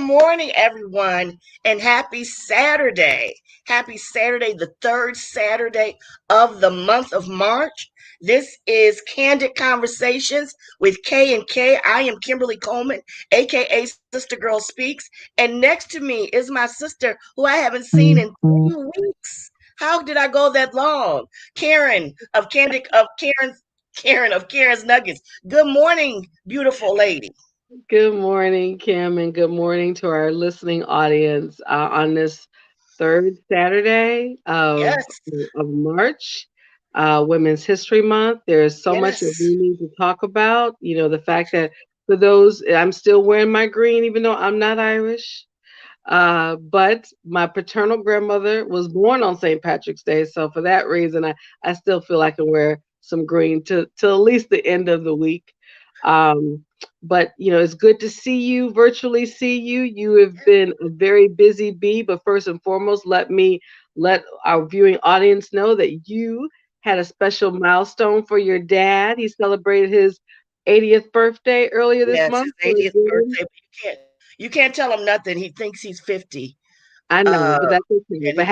morning, everyone, and happy Saturday. Happy Saturday, the third Saturday of the month of March. This is Candid Conversations with K and K. I am Kimberly Coleman, aka Sister Girl Speaks, and next to me is my sister, who I haven't seen in 3 weeks. How did I go that long? Karen of Karen's Nuggets. Good morning, beautiful lady. Good morning, Kim, and good morning to our listening audience on this third Saturday Yes, of March, Women's History Month. There's so much that yes. we need to talk about. The fact that for those, I'm still wearing my green, even though I'm not Irish. But my paternal grandmother was born on St. Patrick's Day, so for that reason, I still feel I can wear some green to till at least the end of the week. Um, but it's good to see you, virtually see you. You have been a very busy bee, but first and foremost, let our viewing audience know that you had a special milestone for your dad. He celebrated his 80th birthday earlier this Yes, his month. So 80th again, birthday. But you can't tell him nothing. He thinks he's 50. I know, but Uh, that's okay. and But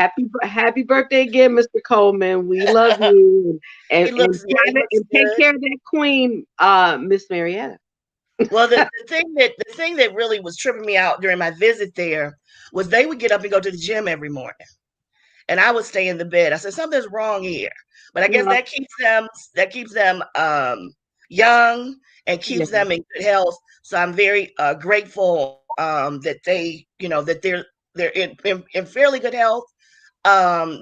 happy birthday again, Mr. Coleman. We love you, and he looks, yeah, he looks and take good. care of that queen, Miss Marietta. Well, the thing that really was tripping me out during my visit there was they would get up and go to the gym every morning, and I would stay in the bed. I said something's wrong here, but I guess Well, that keeps them young and yeah, keeps them in good health. So I'm very grateful that they're in fairly good health.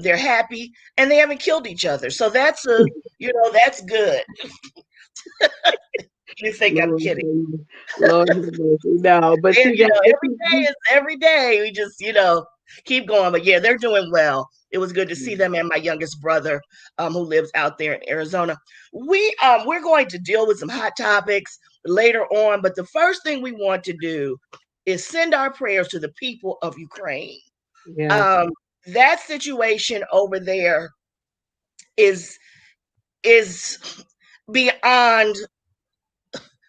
They're happy and they haven't killed each other. So that's good. You think I'm Lord, kidding? Lord have mercy. No, but And see that this every day is every day. We just keep going. But yeah, they're doing well. It was good to see them and my youngest brother, who lives out there in Arizona. We're going to deal with some hot topics later on, but the first thing we want to do is send our prayers to the people of Ukraine. yes, Um, that situation over there is is beyond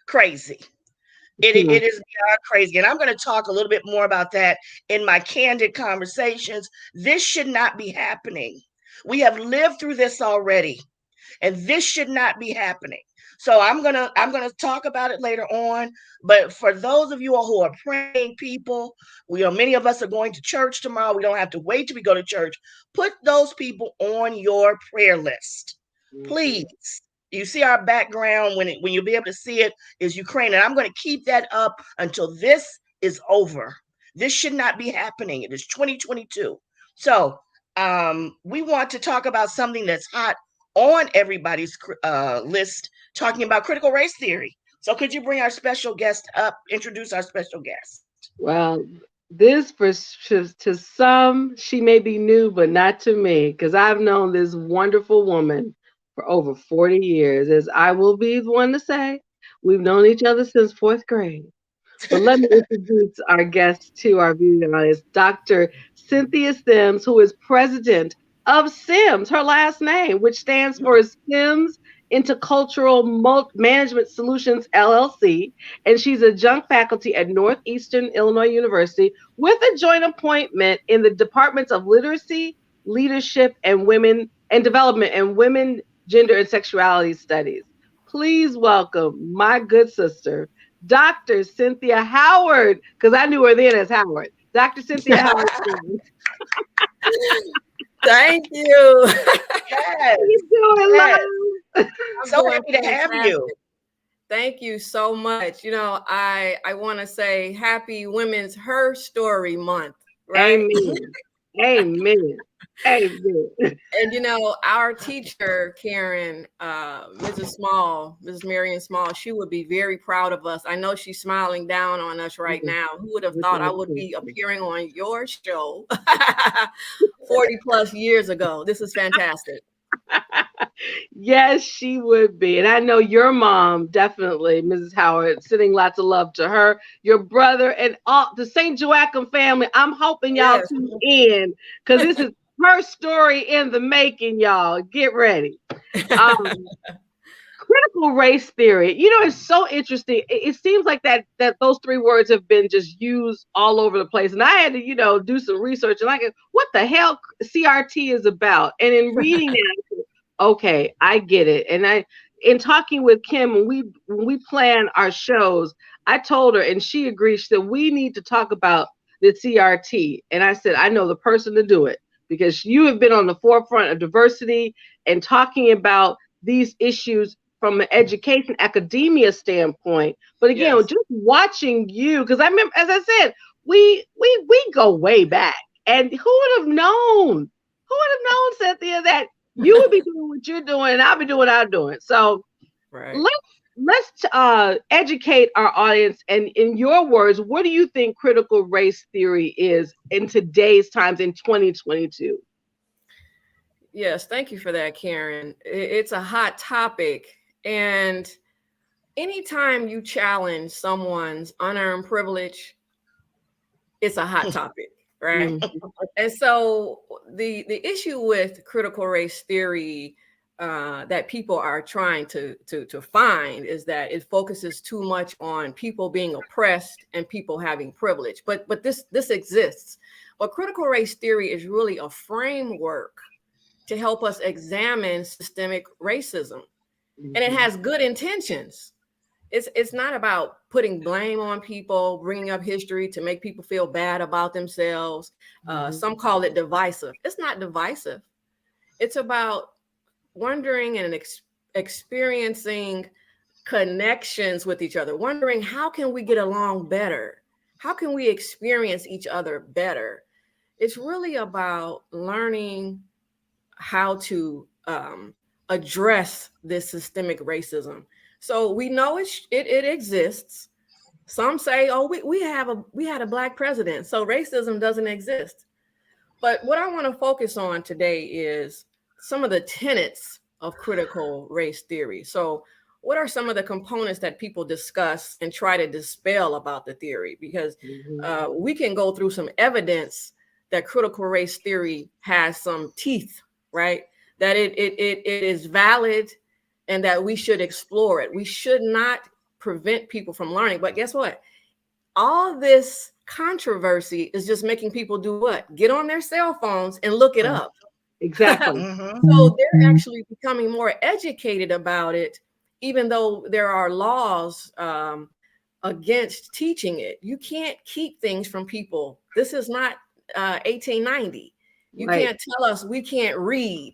crazy. It is beyond crazy. And I'm going to talk a little bit more about that in my candid conversations. This should not be happening. We have lived through this already, and this should not be happening. So I'm gonna talk about it later on. But for those of you all who are praying people, many of us are going to church tomorrow. We don't have to wait till we go to church. Put those people on your prayer list, mhm. please. You see our background when you'll be able to see it is Ukraine, and I'm going to keep that up until this is over. This should not be happening. It is 2022. So we want to talk about something that's hot on everybody's list, talking about critical race theory. So could you bring our special guest up? Introduce our special guest. Well, this to some she may be new, but not to me, because I've known this wonderful woman for over 40 years. As I will be the one to say, we've known each other since fourth grade. But let me introduce our guest to our viewing audience, Dr. Cynthia Sims, who is president of Sims, her last name, which stands for Sims Intercultural Management Solutions LLC, and she's adjunct faculty at Northeastern Illinois University with a joint appointment in the departments of literacy, leadership, and women and development and women, gender, and sexuality studies. Please welcome my good sister, Dr. Cynthia Howard, because I knew her then as Howard. Dr. Cynthia Howard. Thank you. Yes, How you doing, yes. love? I'm So doing happy to have you. fantastic. Thank you so much. I want to say happy Women's Her Story Month, right? Amen. Amen. Amen. And our teacher, Karen, Mrs. Marion Small, she would be very proud of us. I know she's smiling down on us right now. Who would have With thought I my would be sister. appearing on your show 40 plus years ago? This is fantastic. Yes, she would be. And I know your mom, definitely, Mrs. Howard, sending lots of love to her, your brother, and all the St. Joachim family. I'm hoping y'all Yes. tune in because this is her story in the making, y'all. Get ready. Um, critical race theory, it's so interesting. It seems like that those three words have been just used all over the place. And I had to, do some research and I go, what the hell CRT is about? And in reading it, okay, I get it. And in talking with Kim, when we plan our shows, I told her and she agreed. She said, we need to talk about the CRT. And I said, I know the person to do it because you have been on the forefront of diversity and talking about these issues from an education academia standpoint. But again, Yes. just watching you, because I remember, as I said, we go way back. And who would have known? Who would have known, Cynthia, that you would be doing what you're doing and I'll be doing what I'm doing. So Right. let's educate our audience. And in your words, what do you think critical race theory is in today's times in 2022? Yes, thank you for that, Karen. It's a hot topic. And anytime you challenge someone's unearned privilege, it's a hot topic, right? And so the issue with critical race theory that people are trying to find is that it focuses too much on people being oppressed and people having privilege. But this exists. But critical race theory is really a framework to help us examine systemic racism. And it has good intentions. It's not about putting blame on people, bringing up history to make people feel bad about themselves. Some call it divisive. It's not divisive. It's about wondering and experiencing connections with each other, wondering how can we get along better? How can we experience each other better? It's really about learning how to address this systemic racism. So we know it exists. Some say, "Oh, we had a black president, so racism doesn't exist." But what I want to focus on today is some of the tenets of critical race theory. So, what are some of the components that people discuss and try to dispel about the theory? Because we can go through some evidence that critical race theory has some teeth, right? That it is valid and that we should explore it. We should not prevent people from learning. But guess what? All this controversy is just making people do what? Get on their cell phones and look it up. Exactly. So they're actually becoming more educated about it, even though there are laws against teaching it. You can't keep things from people. This is not 1890. You can't tell us we can't read,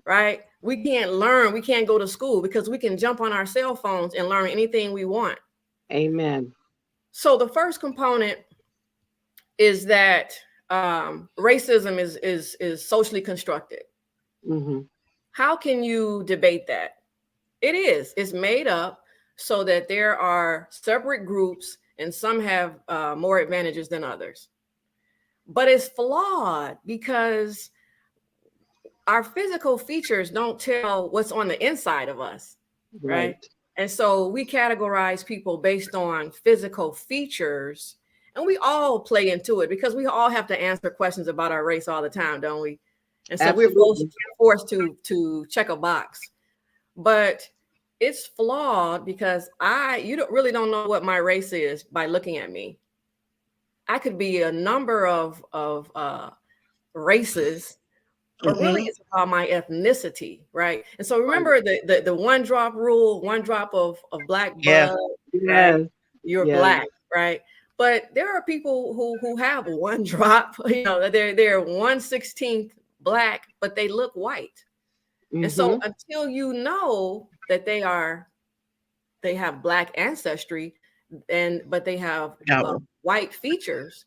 right? We can't learn. We can't go to school because we can jump on our cell phones and learn anything we want. Amen. So the first component is that racism is socially constructed. How can you debate that? It is. It's made up so that there are separate groups and some have more advantages than others. But it's flawed because our physical features don't tell what's on the inside of us, right? And so we categorize people based on physical features, and we all play into it because we all have to answer questions about our race all the time, don't we? And so we're forced to check a box. But it's flawed because you really don't know what my race is by looking at me. I could be a number of races, but really it's about my ethnicity, right? And so remember the one drop rule, one drop of black blood, right? You're black, right? But there are people who have one drop, they're 1/16 black, but they look white. And so until you know that they have black ancestry but they have white features,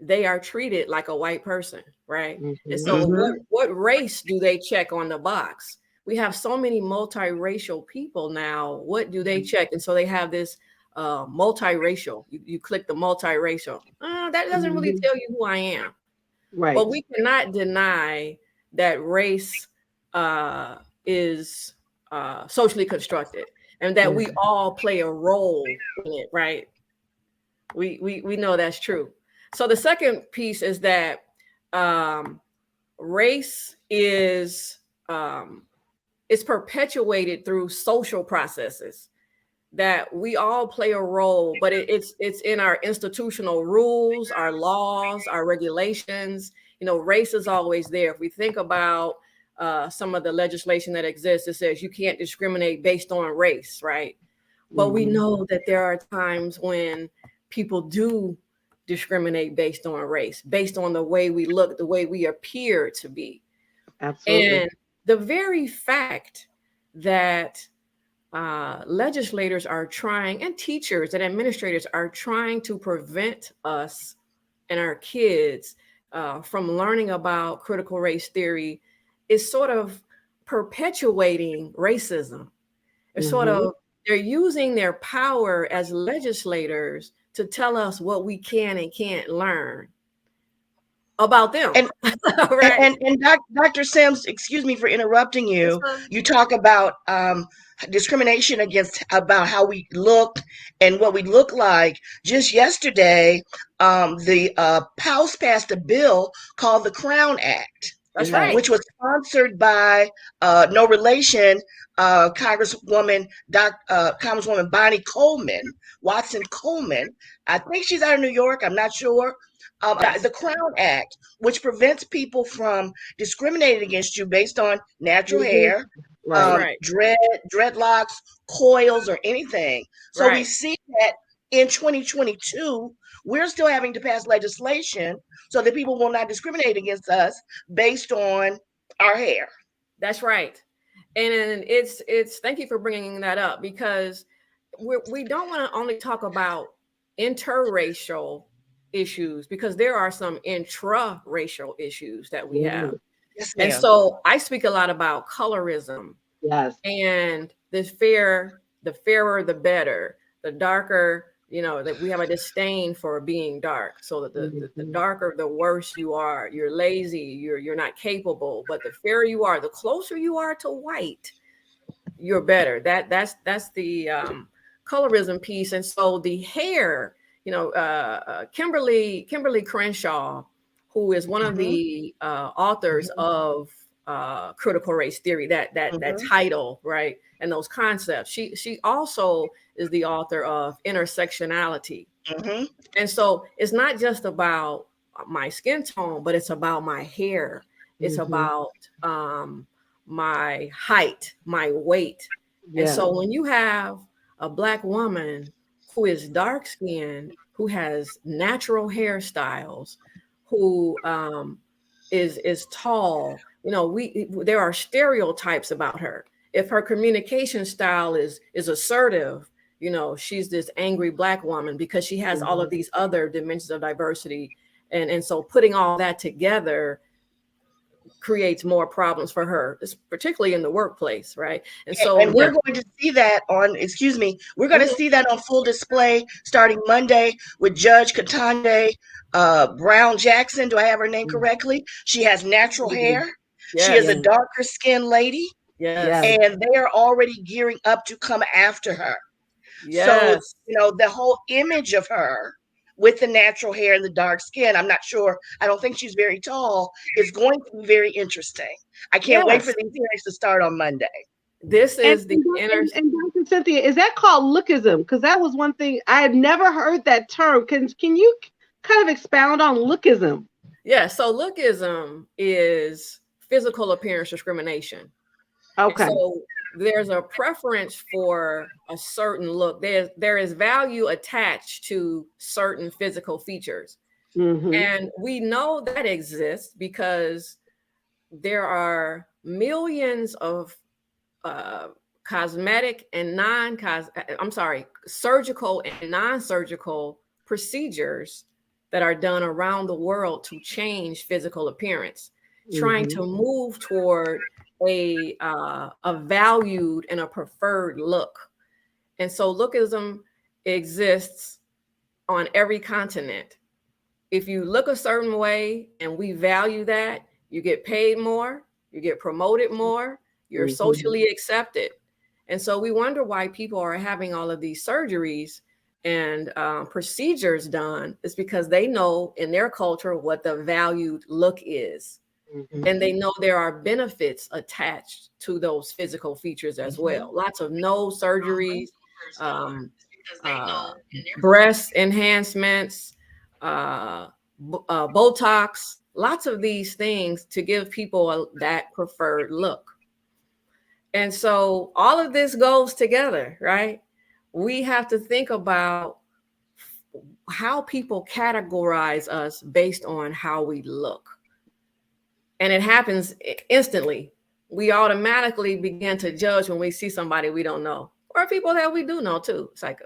they are treated like a white person, right? And so what race do they check on the box? We have so many multiracial people now. What do they check? And so they have this multiracial. You click the multiracial. That doesn't really tell you who I am. Right. But we cannot deny that race is socially constructed and that we all play a role in it, right? We know that's true. So the second piece is that race is it's perpetuated through social processes that we all play a role, but it's in our institutional rules, our laws, our regulations. Race is always there. If we think about some of the legislation that exists, it says you can't discriminate based on race, right? But we know that there are times when people do discriminate based on race, based on the way we look, the way we appear to be. Absolutely. And the very fact that legislators are trying, and teachers and administrators are trying to prevent us and our kids from learning about critical race theory is sort of perpetuating racism. It's sort of, they're using their power as legislators to tell us what we can and can't learn about them. And Right. and Dr. Sims, excuse me for interrupting you. You talk about discrimination against about how we look and what we look like. Just yesterday, the House passed a bill called the Crown Act, That's right. which was sponsored by no relation Congresswoman Bonnie Coleman, Watson Coleman. I think she's out of New York. I'm not sure. Yes. The Crown Act, which prevents people from discriminating against you based on natural hair, That's right. dreadlocks, coils, or anything. So we Right. see that in 2022, we're still having to pass legislation so that people will not discriminate against us based on our hair. That's right. And it's thank you for bringing that up, because we don't want to only talk about interracial issues, because there are some intra-racial issues that we have. Yes, And ma'am. so I speak a lot about colorism. Yes. And the fairer the better, the darker, that we have a disdain for being dark. So that the darker, the worse you are. You're lazy, you're not capable. But the fairer you are, the closer you are to white, you're better. That's the colorism piece. And so the hair, Kimberly Crenshaw, who is one of the authors of critical race theory, that title, right, and those concepts. She also is the author of intersectionality. And so it's not just about my skin tone, but it's about my hair. It's about my height, my weight. And so when you have a Black woman who is dark skinned, who has natural hairstyles, who is tall, there are stereotypes about her. If her communication style is assertive, she's this angry Black woman, because she has all of these other dimensions of diversity. And so putting all that together creates more problems for her, particularly in the workplace, right? And so And we're going to see that we're going to see that on full display starting Monday with Judge Katande Brown Jackson. Do I have her name correctly? She has natural hair. She is a darker skinned lady. Yes. And they are already gearing up to come after her. Yes. So, the whole image of her with the natural hair and the dark skin, I'm not sure. I don't think she's very tall. It's going to be very interesting. I can't wait for these hearings to start on Monday. This is the and Dr. Cynthia, is that called lookism? Because that was one thing I had never heard that term. Can you kind of expound on lookism? Yeah, so lookism is physical appearance discrimination. Okay. So there's a preference for a certain look. There is value attached to certain physical features. And we know that exists because there are millions of cosmetic and surgical and non-surgical procedures that are done around the world to change physical appearance, trying to move toward a valued and a preferred look. And so lookism exists on every continent. If you look a certain way and we value that, you get paid more, you get promoted more, you're socially accepted. And so we wonder why people are having all of these surgeries and procedures done. Is because they know in their culture what the valued look is. And they know there are benefits attached to those physical features as well. Lots of nose surgeries, um, breast enhancements, Botox, lots of these things to give people that preferred look. And so all of this goes together, right? We have to think about how people categorize us based on how we look. And it happens instantly. We automatically begin to judge when we see somebody we don't know, or people that we do know too. It's like,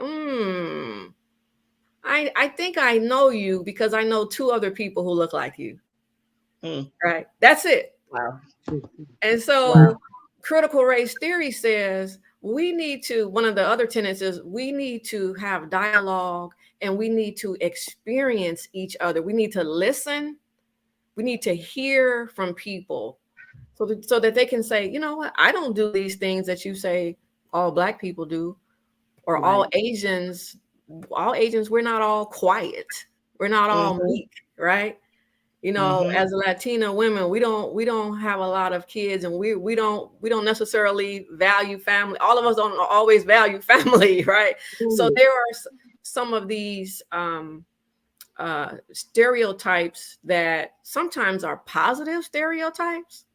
I think I know you because I know two other people who look like you. Right? That's it. Wow. And so critical race theory says we need to, one of the other tenets is we need to have dialogue and we need to experience each other. We need to listen. We need to hear from people so that they can say, you know what, I don't do these things that you say all Black people do, or all Asians, we're not all quiet. We're not all meek, right? You know, as Latina women, we don't have a lot of kids, and we don't necessarily value family. All of us don't always value family, right? So there are some of these stereotypes that sometimes are positive stereotypes,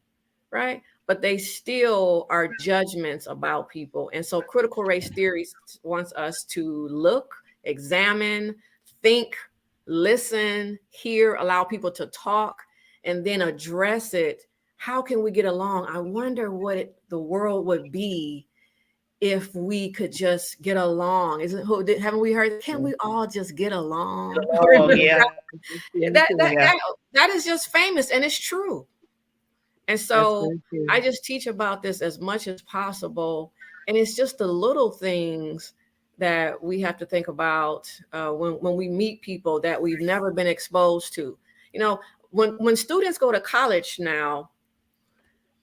right? But they still are judgments about people. And so critical race theory wants us to look, examine, think, listen, hear, allow people to talk, and then address it. How can we get along? I wonder what the world would be if we could just get along. Haven't we heard, can we all just get along? Oh, yeah. That is just famous, and it's true. And so I just teach about this as much as possible. And it's just the little things that we have to think about when we meet people that we've never been exposed to. You know, when students go to college now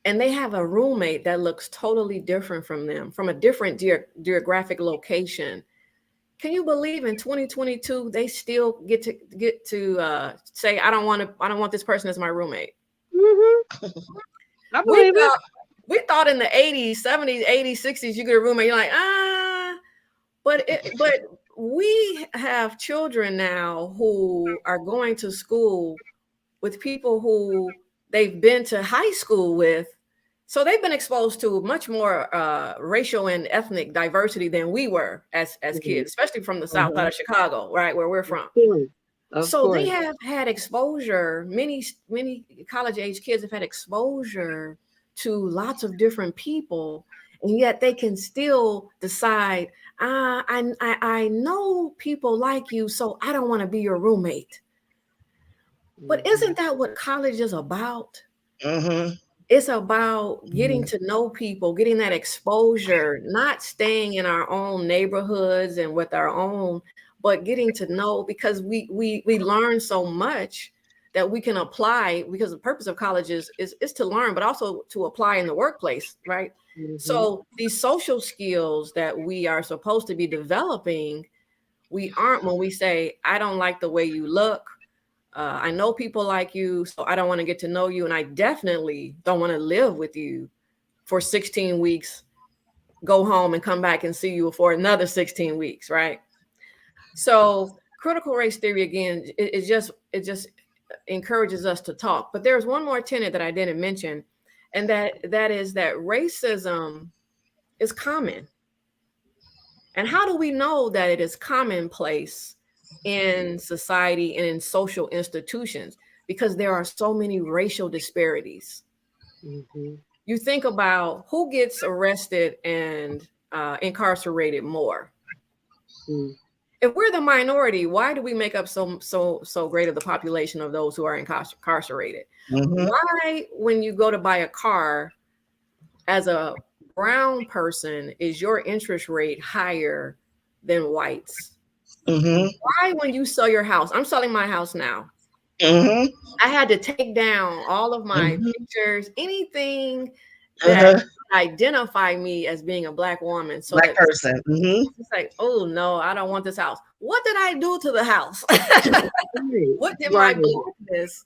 and they have a roommate that looks totally different from them, from a different geographic location, can you believe in 2022 they still get to say, I don't want this person as my roommate? I believe it. We thought in the 80s, 70s, 80s, 60s, you get a roommate, you're like, but we have children now who are going to school with people who they've been to high school with. So they've been exposed to much more racial and ethnic diversity than we were as kids, especially from the south side of Chicago, right, where we're from. So they have had exposure. Many college age kids have had exposure to lots of different people, and yet they can still decide, I know people like you, so I don't want to be your roommate. But isn't that what college is about? It's about getting to know people, getting that exposure, not staying in our own neighborhoods and with our own, but getting to know, because we learn so much that we can apply, because the purpose of college is to learn, but also to apply in the workplace, right? So these social skills that we are supposed to be developing, we aren't when we say, I don't like the way you look. I know people like you, so I don't want to get to know you. And I definitely don't want to live with you for 16 weeks, go home and come back and see you for another 16 weeks, right? So critical race theory, again, it just encourages us to talk. But there's one more tenet that I didn't mention, and that is that racism is common. And how do we know that it is commonplace in society and in social institutions? Because there are so many racial disparities. You think about who gets arrested and incarcerated more. If we're the minority, why do we make up so great of the population of those who are incarcerated? Why, when you go to buy a car as a brown person, is your interest rate higher than whites? Why, when you sell your house, I'm selling my house now, I had to take down all of my pictures, anything that identify me as being a Black woman. So Black person. It's like, oh no, I don't want this house. What did I do to the house? What did my Blackness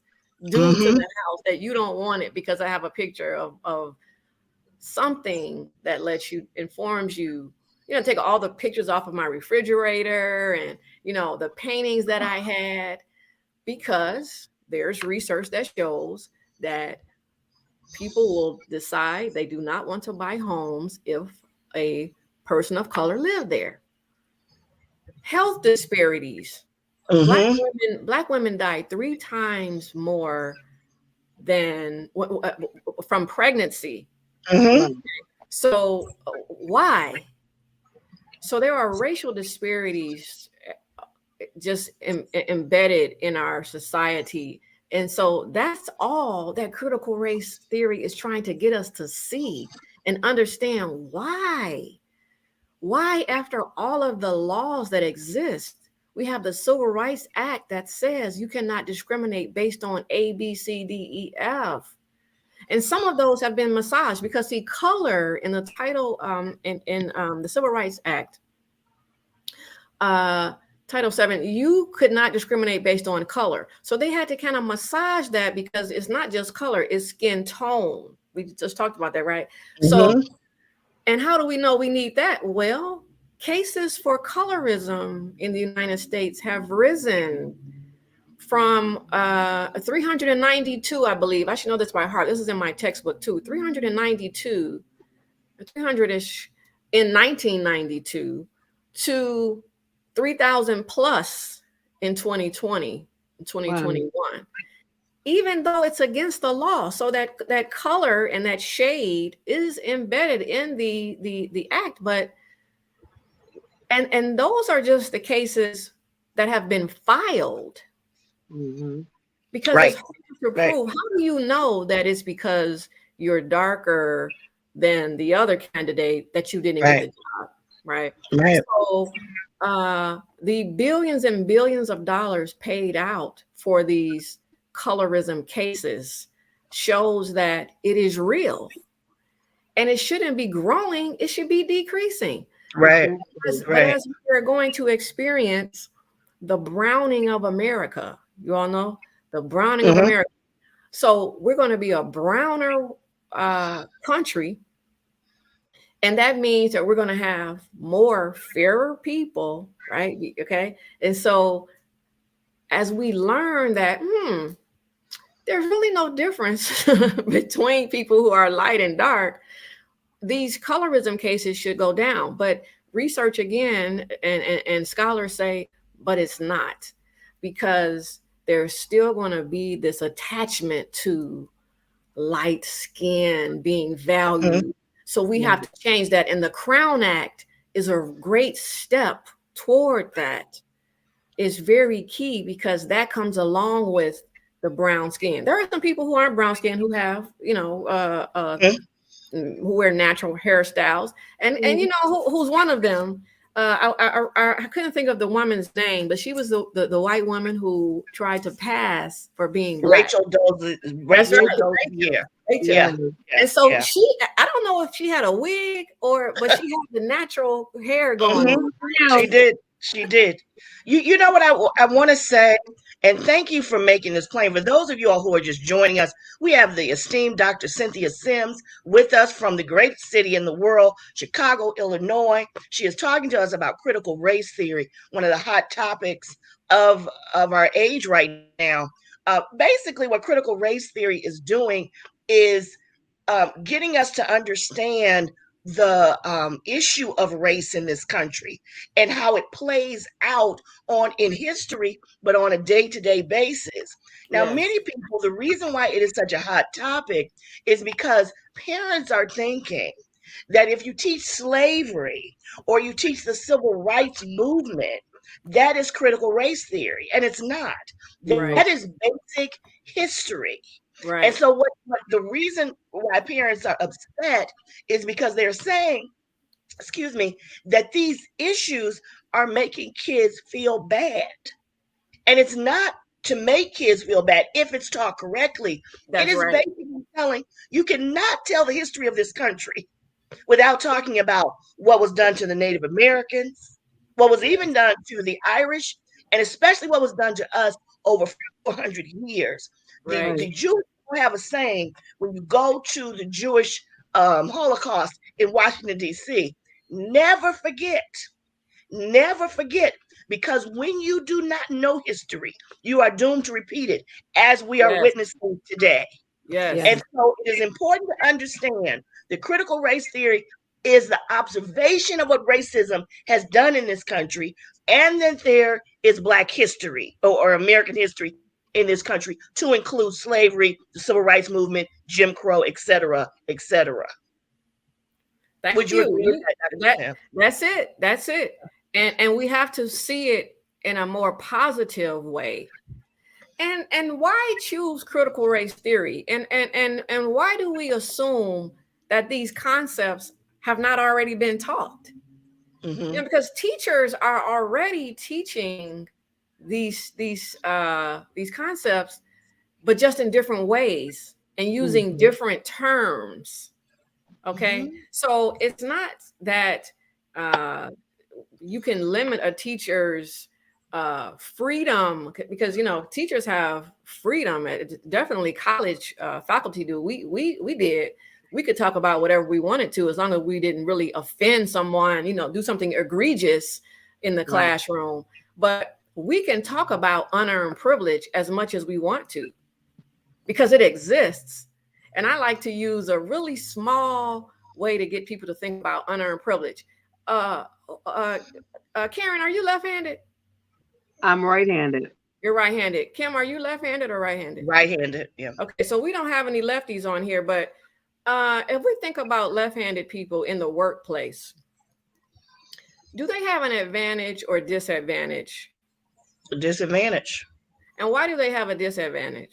due to the house that you don't want it because I have a picture of something that lets you informs you, take all the pictures off of my refrigerator and the paintings that I had, because there's research that shows that people will decide they do not want to buy homes if a person of color live there. Health disparities. Mm-hmm. Black women die 3 times more than from pregnancy. Mm-hmm. So why? So there are racial disparities just embedded in our society. And so that's all that critical race theory is trying to get us to see and understand why. Why, after all of the laws that exist, we have the Civil Rights Act that says you cannot discriminate based on A, B, C, D, E, F. And some of those have been massaged because the color in the title in the Civil Rights Act, Title 7, you could not discriminate based on color. So they had to kind of massage that because it's not just color, it's skin tone. We just talked about that, right? So, and how do we know we need that? Well, cases for colorism in the United States have risen from 392, I believe. I should know this by heart. This is in my textbook too. 392, 300-ish in 1992 to 3,000 plus in 2020, 2021. Wow. Even though it's against the law. So that color and that shade is embedded in the act, but and those are just the cases that have been filed. Because it's hard to prove. How do you know that it's because you're darker than the other candidate that you didn't get the job, right? So the billions and billions of dollars paid out for these colorism cases shows that it is real, and it shouldn't be growing, it should be decreasing. But as we're going to experience the browning of America, you all know the browning of America. So we're going to be a browner country. And that means that we're going to have more fairer people, right? Okay. And so as we learn that, there's really no difference between people who are light and dark, these colorism cases should go down. But research again, and scholars say, but it's not, because there's still going to be this attachment to light skin being valued. So we have to change that. And the Crown Act is a great step toward that. It's very key because that comes along with the brown skin. There are some people who aren't brown skin who have, who wear natural hairstyles. And who's one of them? I couldn't think of the woman's name, but she was the white woman who tried to pass for being black. Rachel Dozier. Yeah. And so I don't know if she had a wig but she had the natural hair going on. She did. You know what I want to say, and thank you for making this plain. For those of you all who are just joining us, we have the esteemed Dr. Cynthia Sims with us from the greatest city in the world, Chicago, Illinois. She is talking to us about critical race theory, one of the hot topics of our age right now. Basically, what critical race theory is doing is getting us to understand the issue of race in this country and how it plays out in history, but on a day-to-day basis. Now, many people, the reason why it is such a hot topic is because parents are thinking that if you teach slavery or you teach the civil rights movement, that is critical race theory, and it's not. That is basic history. And so what the reason why parents are upset is because they're saying, that these issues are making kids feel bad. And it's not to make kids feel bad if it's taught correctly. It is basically telling you cannot tell the history of this country without talking about what was done to the Native Americans, what was even done to the Irish, and especially what was done to us over 400 years. Right. The Jews have a saying when you go to the Jewish Holocaust in Washington, D.C., never forget. Never forget, because when you do not know history, you are doomed to repeat it, as we are Yes. witnessing today. Yes. And so it is important to understand the critical race theory is the observation of what racism has done in this country, and then there is Black history or American history in this country to include slavery, the civil rights movement, Jim Crow, etc., etc. Thank Would you you. agree with that, Dr. That's it. That's it. And we have to see it in a more positive way. And why choose critical race theory? And why do we assume that these concepts have not already been taught? Mm-hmm. Because teachers are already teaching these concepts, but just in different ways and using Mhm. different terms. Okay, Mm-hmm. so it's not that uh, you can limit a teacher's freedom, because teachers have freedom. Definitely college faculty do. We did. We could talk about whatever we wanted to, as long as we didn't really offend someone, do something egregious in the Right. classroom. But we can talk about unearned privilege as much as we want to, because it exists. And I like to use a really small way to get people to think about unearned privilege. Uh, uh, Karen, are you left-handed? I'm right-handed. You're right-handed. Kim, are you left-handed or right-handed? Right-handed, yeah. Okay, so we don't have any lefties on here, but if we think about left-handed people in the workplace, do they have an advantage or disadvantage? Disadvantage. And why do they have a disadvantage?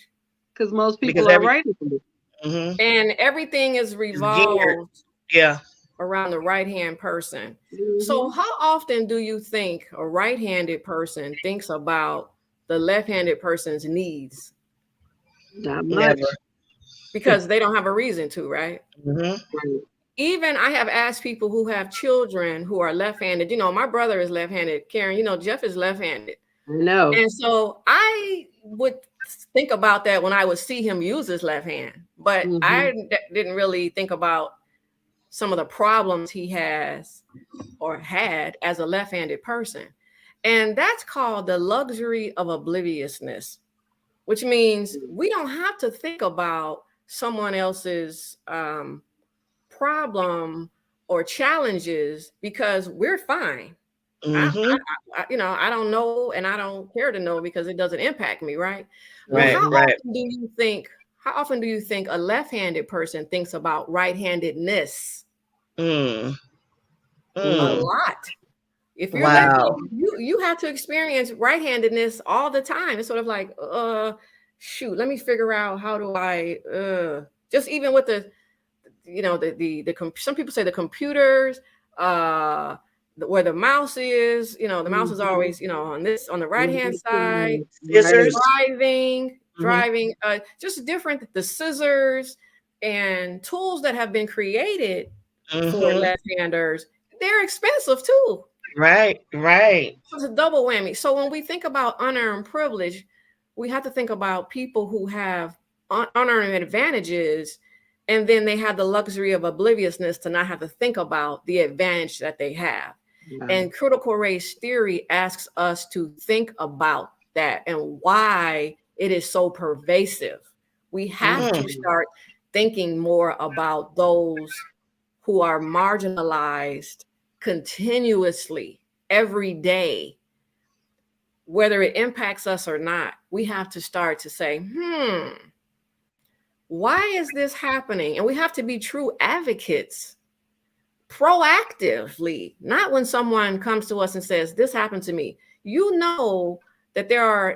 Because most Because people are right-handed. mm-hmm. And everything is revolved Yeah. around the right-hand person. So Mhm. how often do you think a right-handed person thinks about the left-handed person's needs? Not much. Never. Because they don't have a reason to, right? Mm-hmm. Right. Even I have asked people who have children who are left-handed. My brother is left-handed. Karen, Jeff is left-handed. I know. And so I would think about that when I would see him use his left hand, but I didn't really think about some of the problems he has or had as a left-handed person. And that's called the luxury of obliviousness, which means we don't have to think about someone else's problem or challenges, because we're fine. Mm-hmm. I don't know, and I don't care to know, because it doesn't impact me, right? Well, Right, right. how often do you think a left-handed person thinks about right-handedness? Mm. A Mm. lot. If you're Wow. left-handed, you have to experience right-handedness all the time. It's sort of like, shoot, let me figure out how do I just even with the some people say the computers, where the mouse is, the mouse is always, on the right hand side. Scissors. driving Mm-hmm. driving just different, the scissors and tools that have been created for Mm-hmm. left-handers, they're expensive too. Right, right. It's a double whammy. So when we think about unearned privilege, we have to think about people who have unearned advantages, and then they have the luxury of obliviousness to not have to think about the advantage that they have. Yeah. And critical race theory asks us to think about that and why it is so pervasive. We have to Mm. start thinking more about those who are marginalized continuously every day, whether it impacts us or not. We have to start to say, why is this happening? And we have to be true advocates proactively, not when someone comes to us and says, this happened to me. That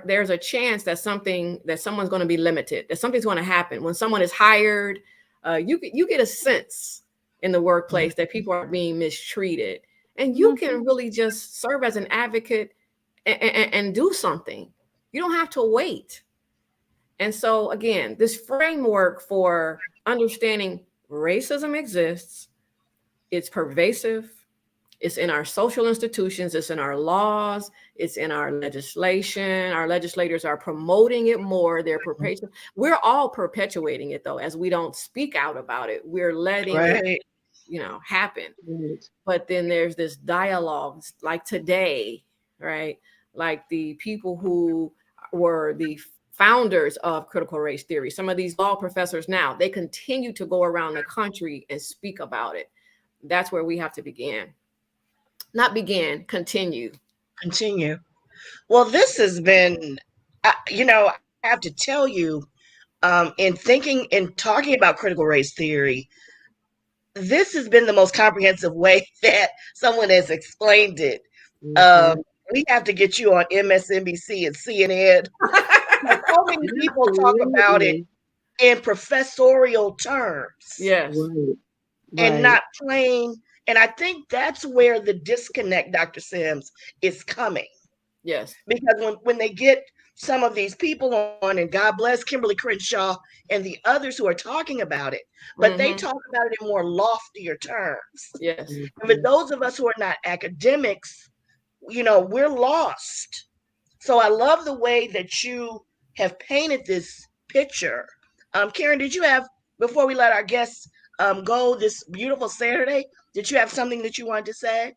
there's a chance that someone's going to be limited, that something's going to happen. When someone is hired, you get a sense in the workplace that people are being mistreated. And you can really just serve as an advocate and do something. You don't have to wait. And so, again, this framework for understanding racism exists, it's pervasive, It's in our social institutions, it's in our laws, it's in our legislation. Our legislators are promoting it more. We're all perpetuating it though, as we don't speak out about it. We're letting it, Right. happen. Right. But then there's this dialogue like today, right? Like the people who were the founders of critical race theory, some of these law professors now, they continue to go around the country and speak about it. That's where we have to begin. Not begin, continue. Continue. Well, this has been, I have to tell you, in thinking and talking about critical race theory, this has been the most comprehensive way that someone has explained it. Um, Mhm. we have to get you on MSNBC and CNN. So many people talk about it Absolutely. in professorial terms Yes, Right. and Right. not plain. And I think that's where the disconnect, Dr. Sims, is coming. yes. Because when they get some of these people on, and God bless Kimberly Crenshaw and the others who are talking about it, but they Mm-hmm. talk about it in more loftier terms. Yes. And for Mhm. those of us who are not academics, we're lost. So I love the way that you have painted this picture. Karen, did you have, before we let our guests go this beautiful Saturday, did you have something that you wanted to say?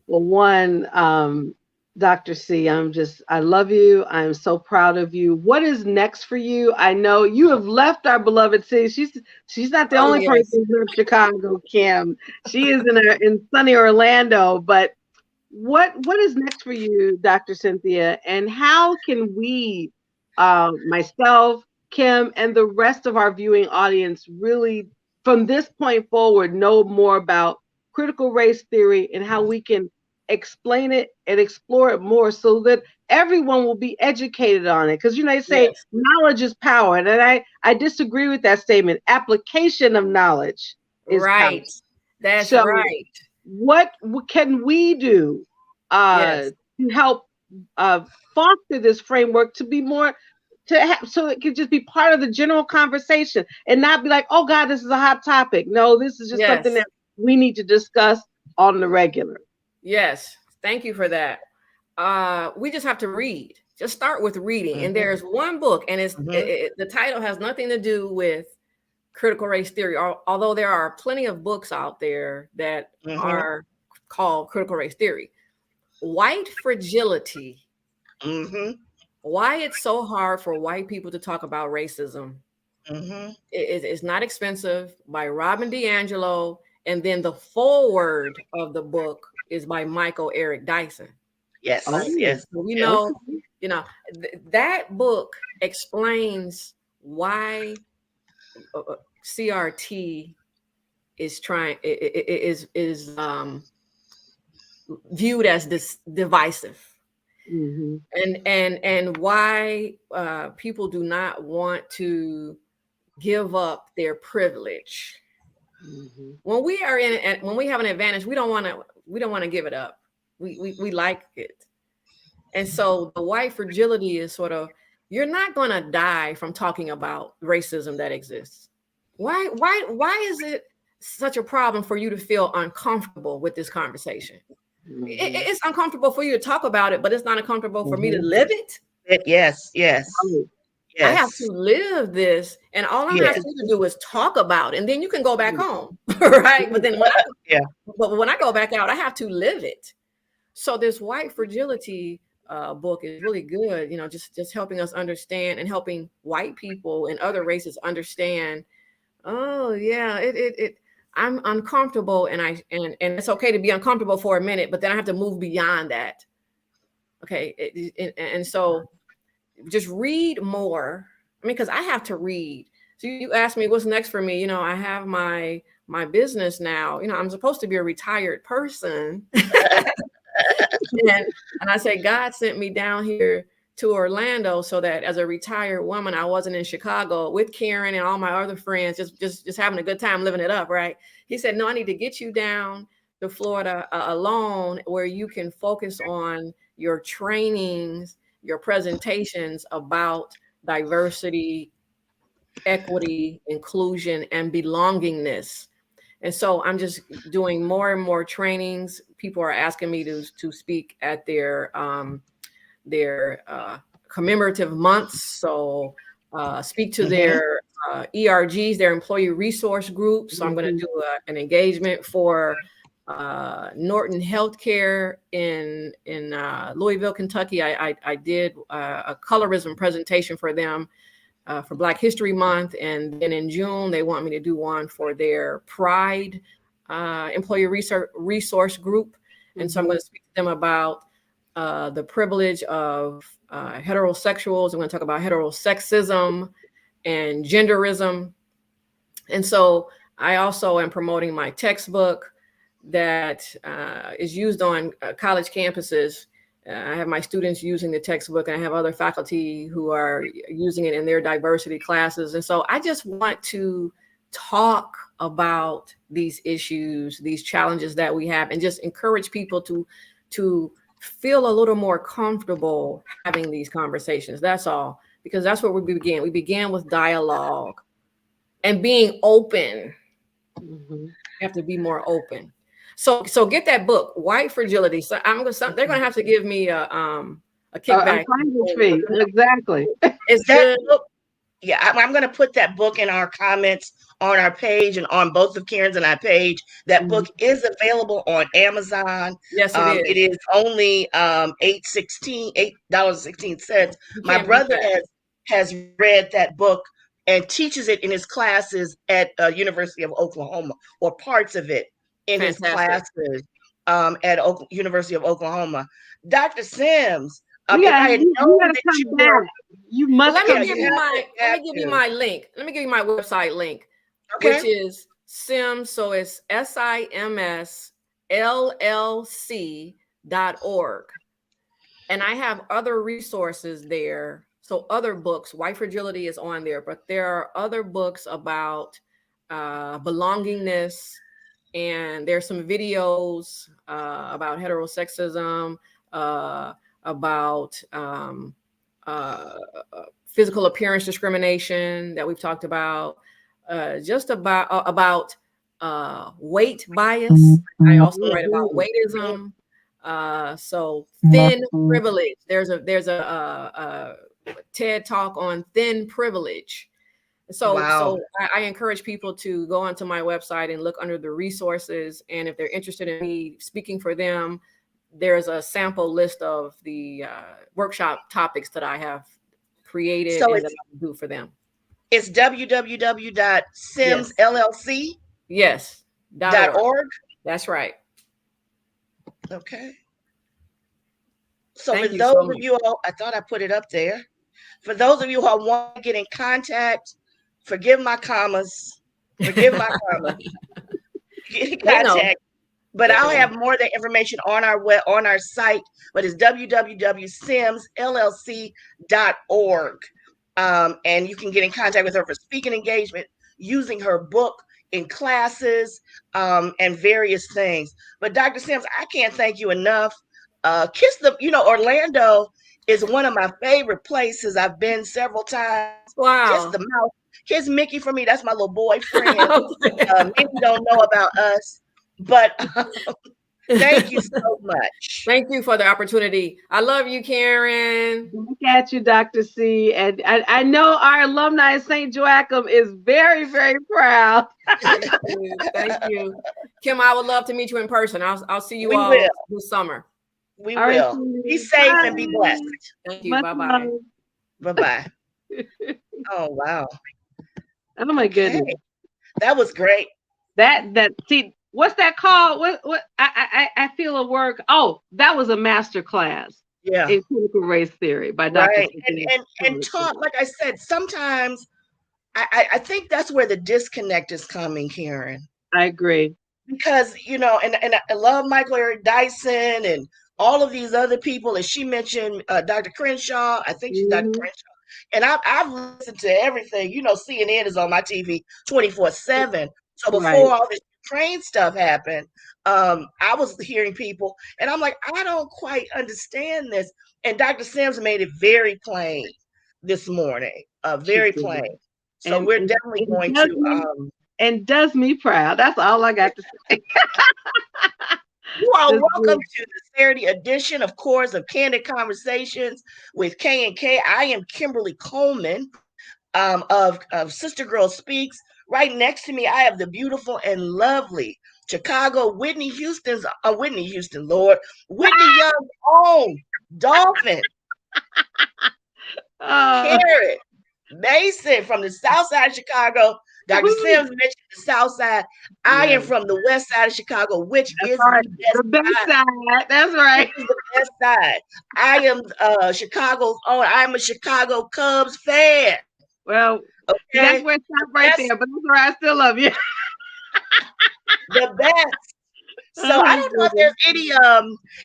Well, one, Dr. C, I love you. I'm so proud of you. What is next for you? I know you have left our beloved city. She's not the Oh, only person yes. who's in Chicago, Kim. She is in sunny Orlando. But what is next for you, Dr. Cynthia? And how can we, myself, Kim, and the rest of our viewing audience really, from this point forward, know more about critical race theory and how we can explain it and explore it more so that everyone will be educated on it? Because they say Yes. knowledge is power, and I disagree with that statement. Application of knowledge is power. Right. That's So right. what can we do Yes. to help uh, foster this framework to be more so it can just be part of the general conversation and not be like, oh God, this is a hot topic. No, this is just something Yes. that we need to discuss on the regular. Yes. Thank you for that. We just have to read. Just start with reading. And Mm-hmm, there's one book, and mm-hmm, the title has nothing to do with critical race theory, although there are plenty of books out there that mm-hmm, are called critical race theory. White fragility. mm-hmm, Why it's so hard for white people to talk about racism. mm-hmm. It's not expensive, by Robin DiAngelo, and then the foreword of the book is by Michael Eric Dyson. Yes, Right. Oh, yes, So we yes. know, okay. that book explains why CRT is trying is viewed as this divisive, Mm-hmm. and why people do not want to give up their privilege. Mm-hmm. When we are in and when we have an advantage, we don't want to give it up. We like it. And so the white fragility is sort of, you're not going to die from talking about racism that exists. Why is it such a problem for you to feel uncomfortable with this conversation? Mm-hmm. It's uncomfortable for you to talk about it, but it's not uncomfortable for me to Mm-hmm. live it. Yes, yes, Oh, I have yes, to live this, and all I'm yes. asking you to do is talk about it, and then you can go back mm, home, right? But then Yeah. when I go back out, I have to live it. So this white fragility book is really good, just helping us understand and helping white people and other races understand. Oh yeah, it I'm uncomfortable, and it's okay to be uncomfortable for a minute, but then I have to move beyond that. Okay, and so just read more. I mean, because I have to read. So you asked me what's next for me. I have my business now. I'm supposed to be a retired person. And I say, God sent me down here to Orlando so that as a retired woman, I wasn't in Chicago with Karen and all my other friends, just having a good time living it up, right? He said, no, I need to get you down to Florida alone, where you can focus on your trainings, your presentations about diversity, equity, inclusion, and belongingness. And so I'm just doing more and more trainings. People are asking me to speak at their commemorative months. So speak to their ERGs, their employee resource groups. So I'm going to do an engagement for Norton Healthcare in Louisville, Kentucky. I did a colorism presentation for them for Black History Month, and then in June they want me to do one for their Pride employee resource group. And so I'm going to speak to them about the privilege of heterosexuals. I'm going to talk about heterosexism and genderism. And so I also am promoting my textbook that is used on college campuses. I have my students using the textbook, and I have other faculty who are using it in their diversity classes. And so I just want to talk about these issues, these challenges that we have, and just encourage people to feel a little more comfortable having these conversations. That's all, because that's where we began. We began with dialogue and being open. You have to be more open. So get that book, White Fragility. So they're gonna have to give me a kickback. A fee. Exactly. It's that good. book, yeah, I'm going to put that book in our comments on our page and on both of Karen's and our page. That book is available on Amazon. Yes, it is. It is only $8.16. My brother has read that book and teaches it in his classes at University of Oklahoma, or parts of it in his classes at University of Oklahoma. Dr. Sims, if I had known that you were, you must. Let me give you my link. Let me give you my website link, which is Sims. So it's SIMSLLC.org, and I have other resources there. So other books, White Fragility is on there, but there are other books about belongingness, and there's some videos about heterosexism, about physical appearance discrimination that we've talked about, just about weight bias. I also write about weightism. So thin privilege. There's a TED talk on thin privilege. So I encourage people to go onto my website and look under the resources. And if they're interested in me speaking for them, there's a sample list of the workshop topics that I have created and that I do for them. It's www.simsllc.org. That's right. Okay. So for those of you all, I thought I put it up there. For those of you who want to get in contact, forgive my commas. Get in contact. But I'll have more of that information on our site, but it's www.simsllc.org. And you can get in contact with her for speaking engagement, using her book in classes, and various things. But Dr. Sims, I can't thank you enough. Orlando is one of my favorite places. I've been several times. Wow. Kiss the mouth. Kiss Mickey for me. That's my little boyfriend. Many don't know about us. But thank you so much. Thank you for the opportunity. I love you, Karen. Look at you, Dr. C. And I know our alumni at St. Joachim is very, very proud. Thank you. Kim, I would love to meet you in person. I'll see you all this summer. We will. Be safe and be blessed. Thank you. Bye-bye. Bye-bye. Oh, wow. Oh, my goodness. That was great. See, what's that called? What I feel a work. Oh, that was a master class. Yeah. In critical race theory by Dr. Right. And taught, like I said, sometimes I think that's where the disconnect is coming, Karen. I agree. Because, and I love Michael Eric Dyson and all of these other people. As she mentioned, Dr. Crenshaw, I think she's Dr. Crenshaw. And I've listened to everything. CNN is on my TV 24/7. So before all this Ukraine stuff happened, I was hearing people, and I'm like, I don't quite understand this. And Dr. Sims made it very plain this morning, very plain. So we're definitely going to and does me proud. That's all I got to say. You are This welcome is- to the Saturday edition, of course, of Candid Conversations with K and K. I am Kimberly Coleman of Sister Girl Speaks. Right next to me, I have the beautiful and lovely Chicago Whitney Houston, Lord, Whitney Young's own Dolphin, uh, Carrot, Mason from the South Side of Chicago. Dr. Sims mentioned the South Side. I yeah, am from the West Side of Chicago, which that's is right. the best The best side. side. That's Which right. is the best side. I am Chicago's own. I'm a Chicago Cubs fan. Well, see, that's Okay, where it the stopped right best, there. But that's all right. I still love you. the best. So I Oh, don't know goodness.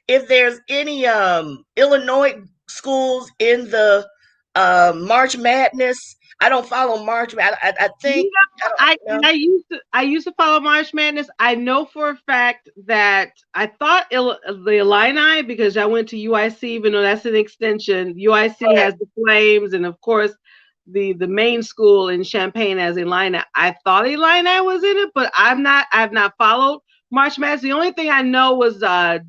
if there's any Illinois schools in the March Madness. I don't follow March Madness. I think You know, I I don't know. I used to follow March Madness. I know for a fact that I thought the Illini, because I went to UIC, even though that's an extension. UIC But has the Flames, and of course, the main school in Champaign has Illini. I thought Illini was in it, but I've not followed March Madness. The only thing I know was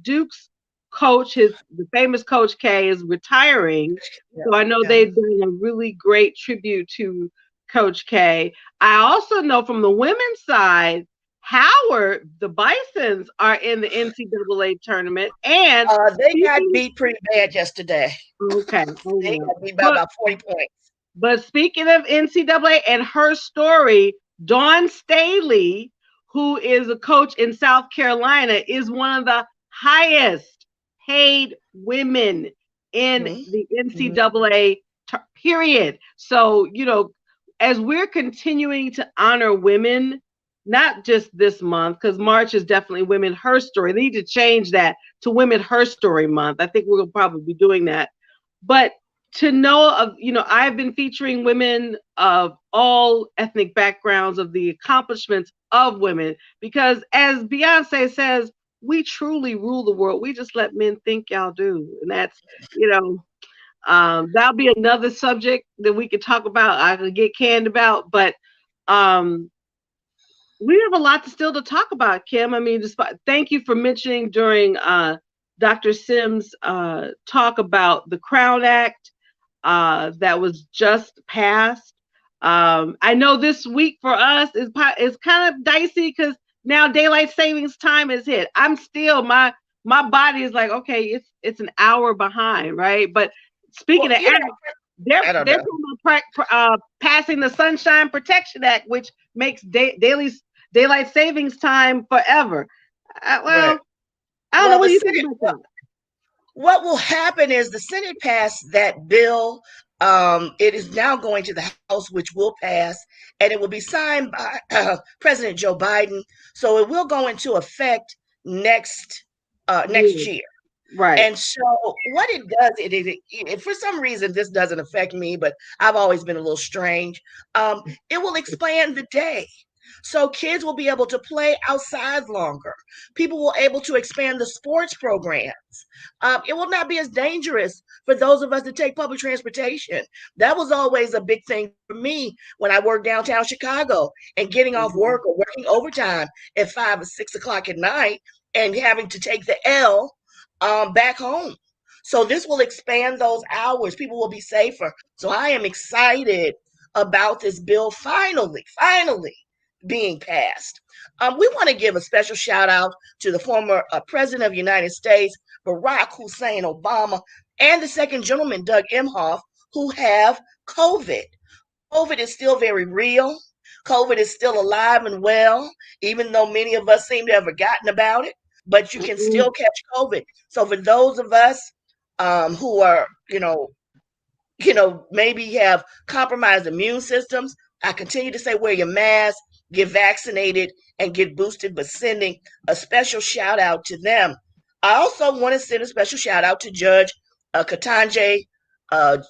Duke's coach, the famous Coach K, is retiring. yeah, So I know yeah. they've done a really great tribute to Coach K. I also know from the women's side, Howard, the Bisons are in the NCAA tournament. And They got speaking, beat pretty bad yesterday. okay, oh They well. got beat by about 40 points. But speaking of NCAA and her story, Dawn Staley, who is a coach in South Carolina, is one of the highest paid women in Mm-hmm. the Mm-hmm. NCAA period. So, as we're continuing to honor women, not just this month, because March is definitely Women Her Story. They need to change that to Women Her Story Month. I think we'll probably be doing that. But to know of, I've been featuring women of all ethnic backgrounds, of the accomplishments of women, because as Beyonce says, we truly rule the world. We just let men think y'all do. And that's, that'll be another subject that we could talk about. I could get canned about, but um, we have a lot to still to talk about, Kim. I mean, thank you for mentioning during Dr. Sims' talk about the Crown Act that was just passed. I know this week for us is kind of dicey because now daylight savings time is hit. I'm still my body is like, okay, it's an hour behind, right? But speaking Well, of acts, I don't they're know. passing the Sunshine Protection Act, which makes daylight savings time forever. Right. Well, I don't know. Well, What the do you think Senate. about that? What will happen is the Senate passed that bill. It is now going to the House, which will pass, and it will be signed by President Joe Biden. So it will go into effect next Yeah, year. right. And so what it does, for some reason, this doesn't affect me, but I've always been a little strange. It will expand the day. So kids will be able to play outside longer. People will able to expand the sports programs. It will not be as dangerous for those of us that take public transportation. That was always a big thing for me when I worked downtown Chicago and getting off Mhm. work or working overtime at 5 or 6 o'clock at night and having to take the L back home. So this will expand those hours. People will be safer. So I am excited about this bill finally being passed. We want to give a special shout out to the former President of the United States, Barack Hussein Obama, and the second gentleman, Doug Emhoff, who have COVID. COVID is still very real. COVID is still alive and well, even though many of us seem to have forgotten about it. But you can Mhm. still catch COVID. So for those of us who are, maybe have compromised immune systems, I continue to say wear your mask, get vaccinated, and get boosted, but sending a special shout out to them. I also want to send a special shout out to Judge Katanje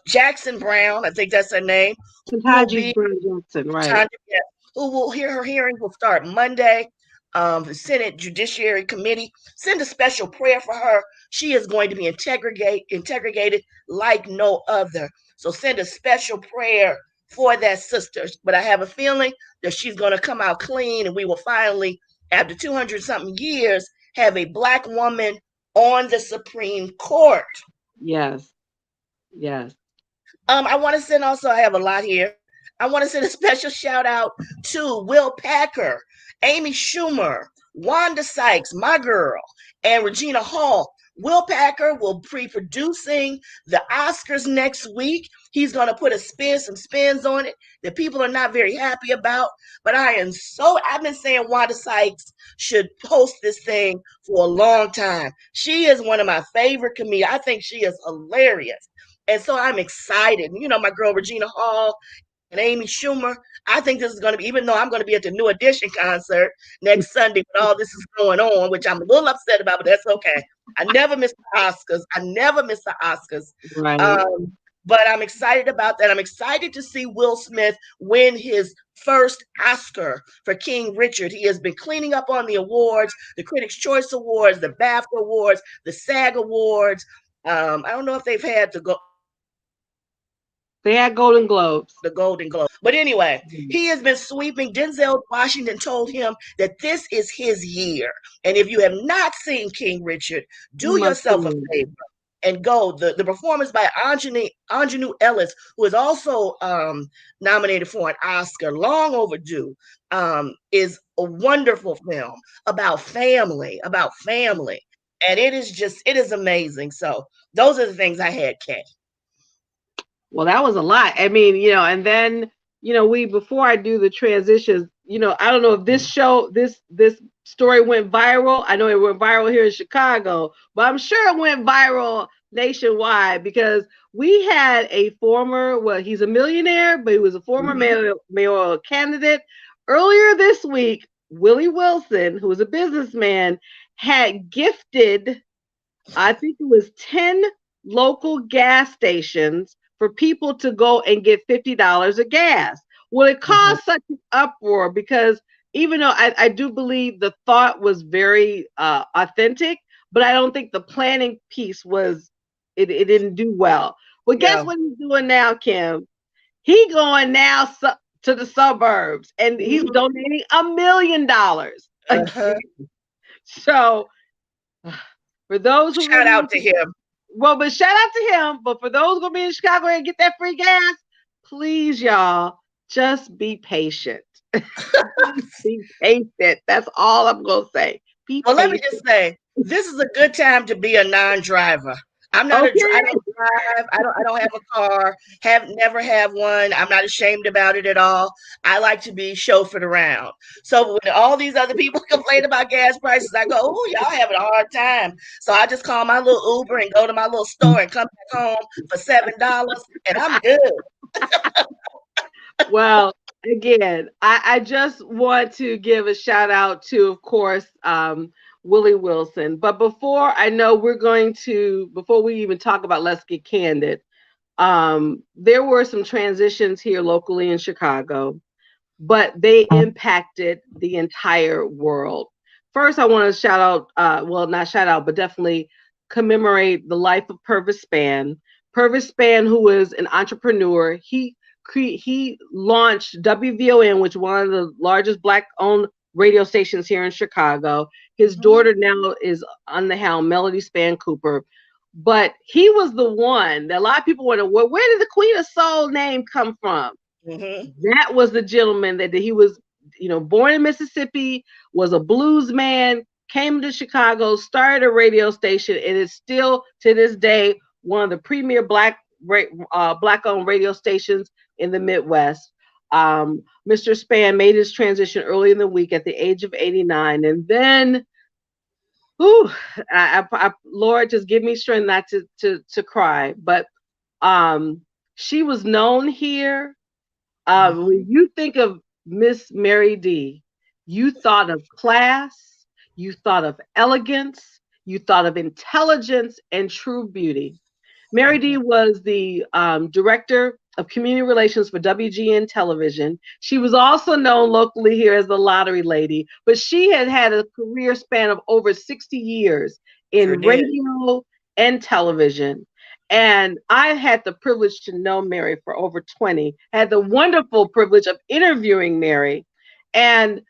Jackson Brown, I think that's her name, who will Ketanji be Brown Jackson, right? Tanya, yeah, who will hear her hearings will start Monday. The Senate Judiciary Committee send a special prayer for her. She is going to be integrated like no other. So send a special prayer for that sister. But I have a feeling that she's going to come out clean, and we will finally, after 200 something years, have a Black woman on the Supreme Court. Yes. Yes. I want to send also, I have a lot here. I want to send a special shout out to Will Packer, Amy Schumer, Wanda Sykes, my girl, and Regina Hall. Will Packer will be producing the Oscars next week. He's going to put some spins on it that people are not very happy about. But I've been saying Wanda Sykes should host this thing for a long time. She is one of my favorite comedians. I think she is hilarious. And so I'm excited. You know, my girl Regina Hall and Amy Schumer. I think this is going to be, even though I'm going to be at the New Edition concert next Sunday when all this is going on, which I'm a little upset about, but that's okay. I never miss the Oscars. I never miss the Oscars. Right. But I'm excited about that. I'm excited to see Will Smith win his first Oscar for King Richard. He has been cleaning up on the awards, the Critics' Choice Awards, the BAFTA Awards, the SAG Awards. I don't know if they've had They had Golden Globes. the Golden Globe. But anyway, he has been sweeping. Denzel Washington told him that this is his year. And if you have not seen King Richard, do yourself a favor and go. The performance by Anjanou Ellis, who is also nominated for an Oscar, long overdue, is a wonderful film about family. And it is amazing. So those are the things I had, Kay. Well, that was a lot. I mean, and then, before I do the transitions, I don't know if this story went viral. I know it went viral here in Chicago, but I'm sure it went viral nationwide because we had a he's a millionaire, but he was a former mayoral candidate. Earlier this week, Willie Wilson, who was a businessman, had gifted, I think it was 10 local gas stations for people to go and get $50 of gas. Well, it caused such an uproar because even though I do believe the thought was very authentic, but I don't think the planning piece it didn't do well. Well, guess what he's doing now, Kim? He going now to the suburbs and he's donating $1 million. So for those who shout out to him. Well, but shout out to him. But for those gonna be in Chicago and get that free gas, please, y'all, just be patient. Be patient. That's all I'm gonna say. Let me just say, this is a good time to be a non-driver. I don't drive. I don't have a car. Never have one. I'm not ashamed about it at all. I like to be chauffeured around. So when all these other people complain about gas prices, I go, "Oh, y'all having a hard time." So I just call my little Uber and go to my little store and come back home for $7, and I'm good. Well, again, I just want to give a shout out to, of course, Willie Wilson. But before we even talk about Let's Get Candid, there were some transitions here locally in Chicago, but they impacted the entire world. First, I want to shout out, not shout out, but definitely commemorate the life of Purvis Spann. Purvis Spann, who is an entrepreneur, he launched WVON, which is one of the largest Black-owned radio stations here in Chicago. His daughter now is on the helm, Melody Spann Cooper. But he was the one that a lot of people wonder, well, where did the Queen of Soul name come from? That was the gentleman that he was, born in Mississippi, was a blues man, came to Chicago, started a radio station, and is still to this day one of the premier Black-owned radio stations in the Midwest. Mr. Spann made his transition early in the week at the age of 89, and then, Lord, just give me strength not to cry. But she was known here. When you think of Miss Mary D, you thought of class, you thought of elegance, you thought of intelligence and true beauty. Mary D was the director of community relations for WGN television. She was also known locally here as the Lottery Lady, but she had a career span of over 60 years in radio and television. And I had the privilege to know Mary for over 20, had the wonderful privilege of interviewing Mary. And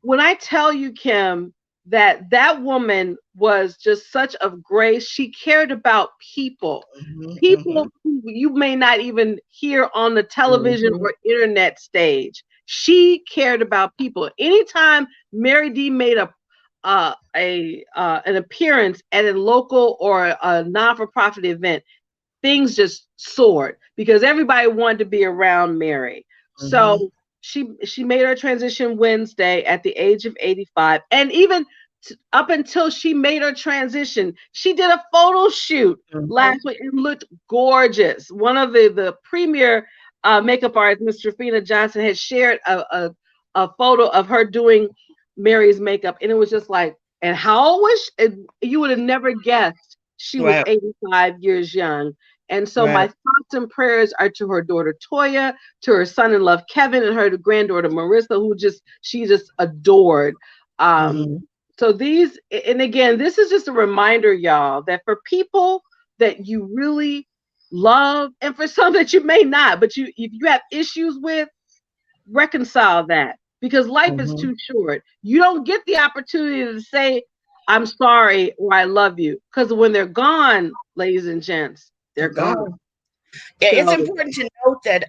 when I tell you, Kim, that that woman was just such of grace, she cared about people, Mm-hmm. people who you may not even hear on the television Mm-hmm. or internet stage. She cared about people. Anytime Mary D made an appearance at a local or a non-for-profit event, things just soared because everybody wanted to be around Mary. Mm-hmm. So she made her transition Wednesday at the age of 85, and even up until she made her transition, she did a photo shoot Mm-hmm. last week and looked gorgeous. One of the premier makeup artists, Mr. Fina Johnson, had shared a photo of her doing Mary's makeup, and it was just like, and how old was she? You would have never guessed she was Right. 85 years young. And so my Right. thoughts and prayers are to her daughter Toya, to her son-in-law Kevin, and her granddaughter Marissa, who she just adored. Um, Mm-hmm. so these, and again, this is just a reminder, y'all, that for people that you really love, and for some that you may not, but if you have issues with, reconcile that because life is Mm-hmm. too short. You don't get the opportunity to say, I'm sorry or I love you. Because when they're gone, ladies and gents, they're They're gone. gone. Yeah, it's So important to note that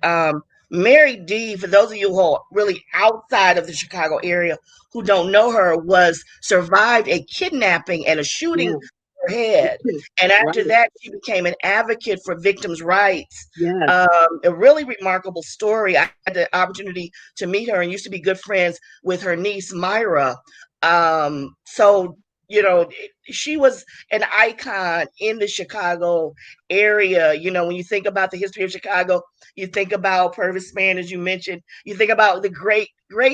Mary D, for those of you who are really outside of the Chicago area who don't know her, was survived a kidnapping and a shooting yeah, to her head. And right. after that, she became an advocate for victims' rights. Yes. A really remarkable story. I had the opportunity to meet her and used to be good friends with her niece, Myra. So, she was an icon in the Chicago area. When you think about the history of Chicago, you think about Purvis Man, as you mentioned, you think about the great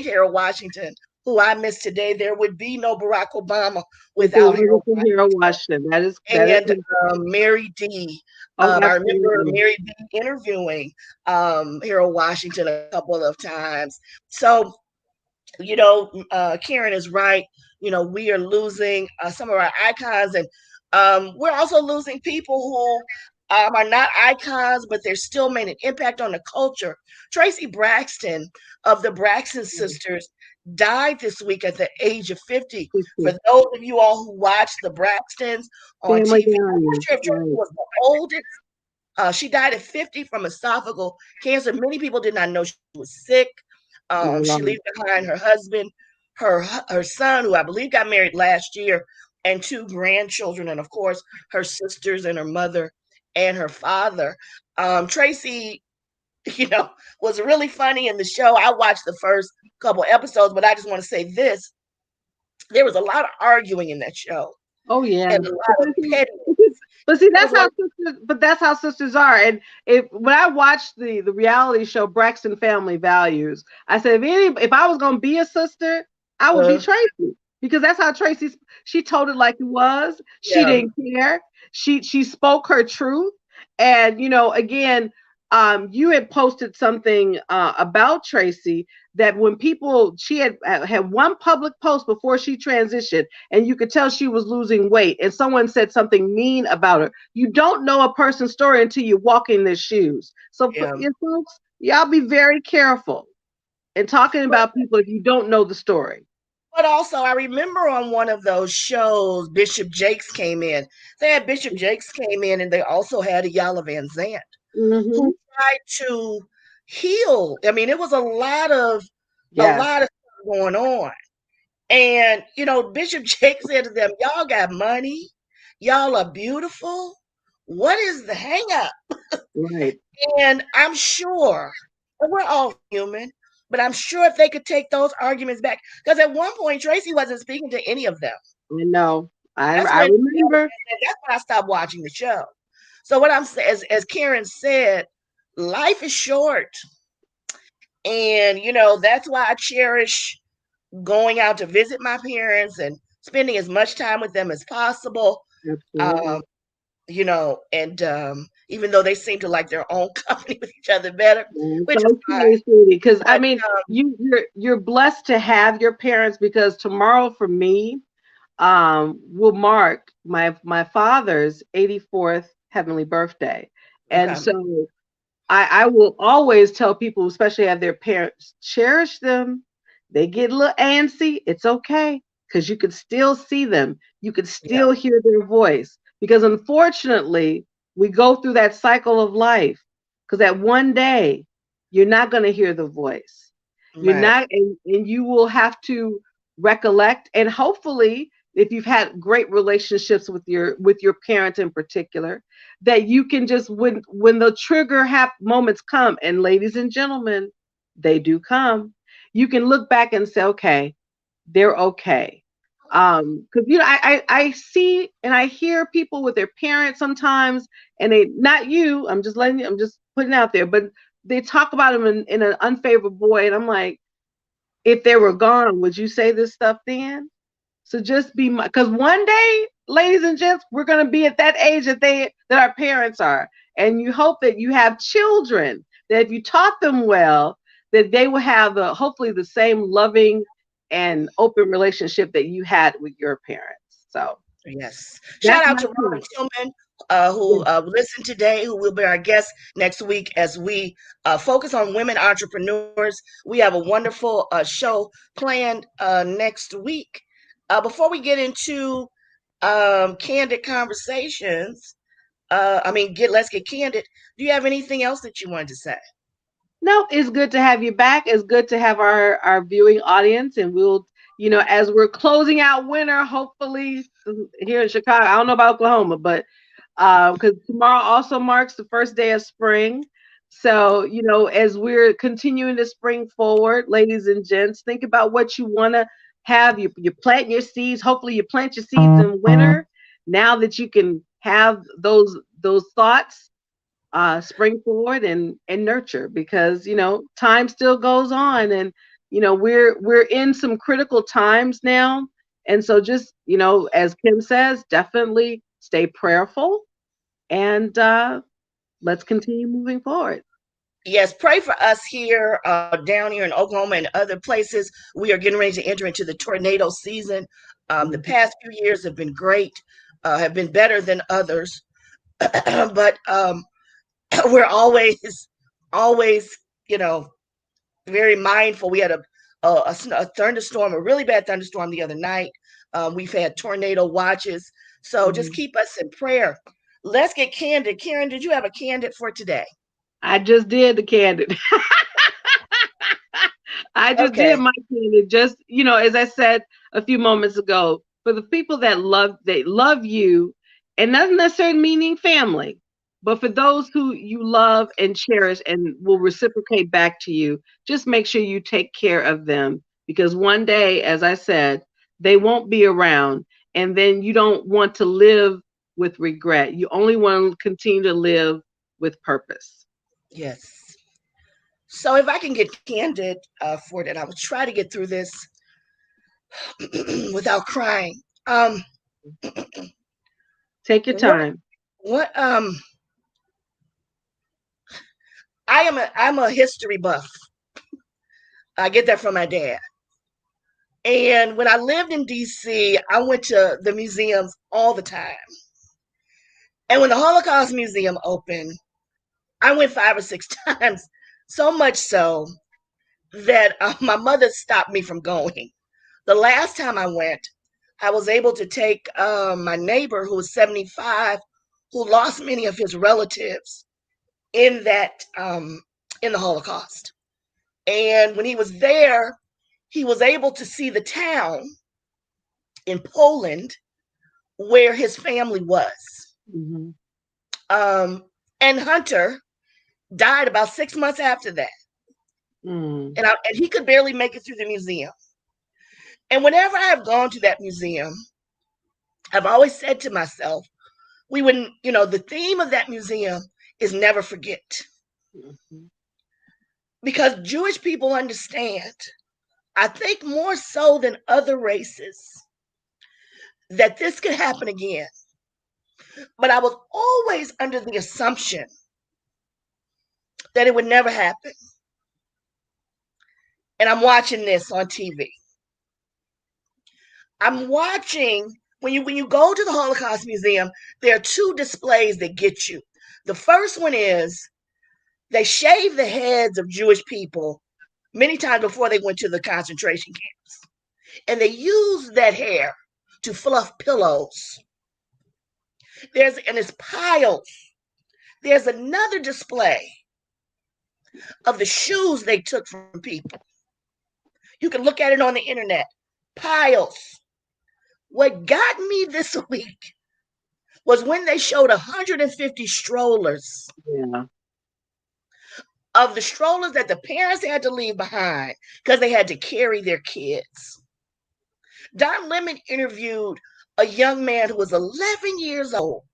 Harold Washington, who I miss today. There would be no Barack Obama If it without wasn't Harold for Hero Washington, that and is Mary D. oh I remember absolutely. Mary D. interviewing Harold Washington a couple of times. So Karen is right. We are losing some of our icons, and we're also losing people who are not icons, but they're still made an impact on the culture. Tracy Braxton of the Braxton Sisters died this week at the age of 50. For those of you all who watch the Braxtons on Family TV, I'm not values, sure if Tracy right. was the oldest. She died at 50 from esophageal cancer. Many people did not know she was sick. She Right. leaves behind her husband, her son, who I believe got married last year, and two grandchildren, and of course her sisters and her mother and her father. Tracy, was really funny in the show. I watched the first couple episodes, but I just want to say this: there was a lot of arguing in that show Oh yeah. and a lot of pettiness. But see, That was one. that's how sisters are. And when I watched the reality show Braxton Family Values, I said if I was gonna be a sister, I would be Tracy. Because that's how she told it like it was. She Yeah, didn't care. She spoke her truth. And again, you had posted something about Tracy that when she had one public post before she transitioned, and you could tell she was losing weight, and someone said something mean about her. You don't know a person's story until you walk in their shoes. So yeah. folks, y'all be very careful in talking about people if you don't know the story. But also, I remember on one of those shows, Bishop Jakes came in. They had Bishop Jakes came in, and they also had Ayala Van Zant, Mm-hmm. who tried to heal. I mean, it was a Yes. lot of stuff going on. And Bishop Jakes said to them, "Y'all got money, y'all are beautiful. What is the hang up?" Right. And I'm sure, and we're all human, but I'm sure if they could take those arguments back, because at one point Tracy wasn't speaking to any of them. I know. That's I when remember. that's when I stopped watching the show. So what I'm saying, as Karen said, life is short, and that's why I cherish going out to visit my parents and spending as much time with them as possible. Um, Absolutely. and even though they seem to like their own company with each other better, It's which is fine. okay, sweetie. Because I But mean, you're blessed to have your parents. Because tomorrow for me, will mark my father's 84th heavenly birthday. And Okay. so I will always tell people, especially have their parents, cherish them. They get a little antsy. It's okay because you could still see them. You could Yeah. still hear their voice. Because unfortunately, we go through that cycle of life. Because at one day, you're not going to hear the voice. You're Right. not, and you will have to recollect. And hopefully, if you've had great relationships with your parents in particular, that you can just when the trigger moments come, and ladies and gentlemen, they do come, you can look back and say, okay, they're okay. Because I see and I hear people with their parents sometimes, and they not you. I'm just putting out there, but they talk about them in an unfavorable way, and I'm like, if they were gone, would you say this stuff then? So just be because one day, ladies and gents, we're gonna be at that age that our parents are. And you hope that you have children, that if you taught them well, that they will have the hopefully the same loving and open relationship that you had with your parents. So Yes. Shout that's out my to Robin point. Tillman, Yeah. who listened today, who will be our guest next week as we focus on women entrepreneurs. We have a wonderful show planned next week. Before we get into candid conversations, let's get candid. Do you have anything else that you wanted to say? No, it's good to have you back. It's good to have our viewing audience, and we'll, as we're closing out winter, hopefully here in Chicago. I don't know about Oklahoma, but because tomorrow also marks the first day of spring. So, as we're continuing to spring forward, ladies and gents, think about what you want to have. You plant your seeds. Hopefully, you plant your seeds in winter. Now that you can have those thoughts, spring forward and nurture, because time still goes on, and we're in some critical times now, and so just as Kim says, definitely stay prayerful, and let's continue moving forward. Yes, pray for us here, down here in Oklahoma and other places. We are getting ready to enter into the tornado season. The Mhm. past few years have been great, have been better than others, but we're always, you know, very mindful. We had a thunderstorm, a really bad thunderstorm the other night. We've had tornado watches, so just Mhm. keep us in prayer. Let's get candid. Karen, did you have a candid for today? I just did the candid. I just did Okay. my candid. Just as I said a few moments ago, for the people they love you, and doesn't necessarily meaning family, but for those who you love and cherish and will reciprocate back to you, just make sure you take care of them, because one day, as I said, they won't be around, and then you don't want to live with regret. You only want to continue to live with purpose. Yes. So if I can get candid for it, and I will try to get through this without crying. Take your What time. what I'm a history buff. I get that from my dad. And when I lived in DC, I went to the museums all the time. And when the Holocaust Museum opened, I went 5 or 6 times, so much so that my mother stopped me from going. The last time I went, I was able to take my neighbor who was 75, who lost many of his relatives in that in the Holocaust. And when he was there, he was able to see the town in Poland where his family was. Mhm. Um, and Hunter died about 6 months after that, Mm. and he could barely make it through the museum. And whenever I've gone to that museum, I've always said to myself, we wouldn't, the theme of that museum is never forget, Mhm. because Jewish people understand, I think more so than other races, that this could happen again. But I was always under the assumption that it would never happen. And I'm watching this on TV. I'm watching When you go to the Holocaust Museum, there are two displays that get you. The first one is they shave the heads of Jewish people many times before they went to the concentration camps, and they use that hair to fluff pillows. It's piles. There's another display of the shoes they took from people. You can look at it on the internet. Piles. What got me this week was when they showed 150 strollers. Yeah. Of the strollers that the parents had to leave behind because they had to carry their kids. Don Lemon interviewed a young man who was 11 years old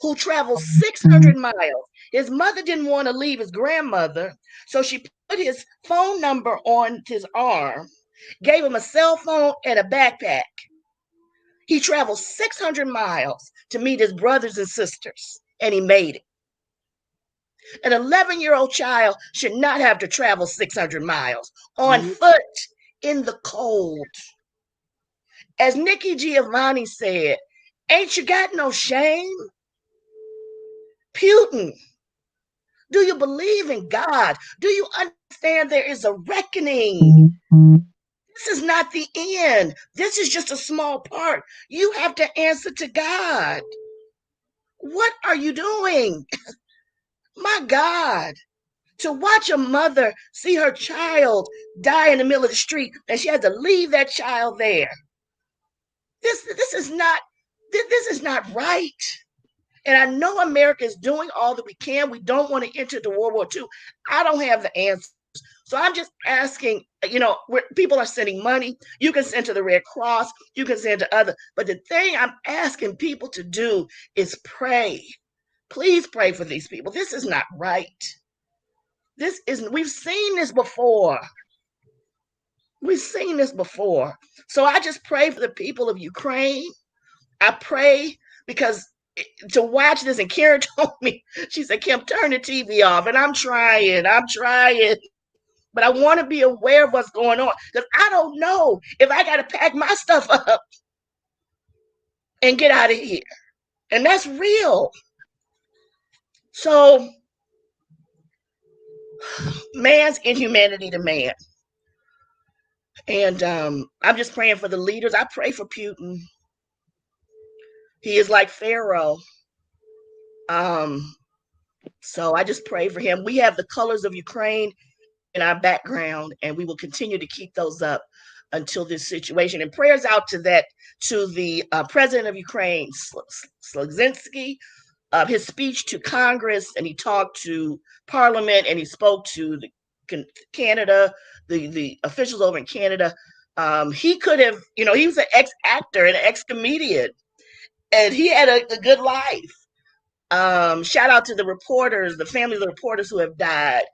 who traveled 600 miles. His mother didn't want to leave his grandmother, so she put his phone number on his arm, gave him a cell phone and a backpack. He traveled 600 miles to meet his brothers and sisters, and he made it. An 11-year-old child should not have to travel 600 miles on foot in the cold. As Nikki Giovanni said, ain't you got no shame? Putin, do you believe in God? Do you understand there is a reckoning? This is not the end. This is just a small part. You have to answer to God. What are you doing? My God. To watch a mother see her child die in the middle of the street and she had to leave that child there. This is not right. And I know America is doing all that we can. We don't want to enter the World War II. I don't have the answers. So I'm just asking, where people are sending money. You can send to the Red Cross. You can send to other. But the thing I'm asking people to do is pray. Please pray for these people. This is not right. We've seen this before. We've seen this before. So I just pray for the people of Ukraine. I pray because to watch this, and Karen told me, she said, Kim, turn the TV off. And I'm trying, but I want to be aware of what's going on because I don't know if I got to pack my stuff up and get out of here. And that's real. So, man's inhumanity to man. And I'm just praying for the leaders. I pray for Putin. He is like Pharaoh. So I just pray for him. We have the colors of Ukraine in our background, and we will continue to keep those up until this situation. And prayers out to the president of Ukraine, Zelensky, his speech to Congress, and he talked to Parliament, and he spoke to Canada, the officials over in Canada. He could have, he was an ex-actor and an ex-comedian, and he had a good life. Shout out to the reporters, the family of the reporters who have died.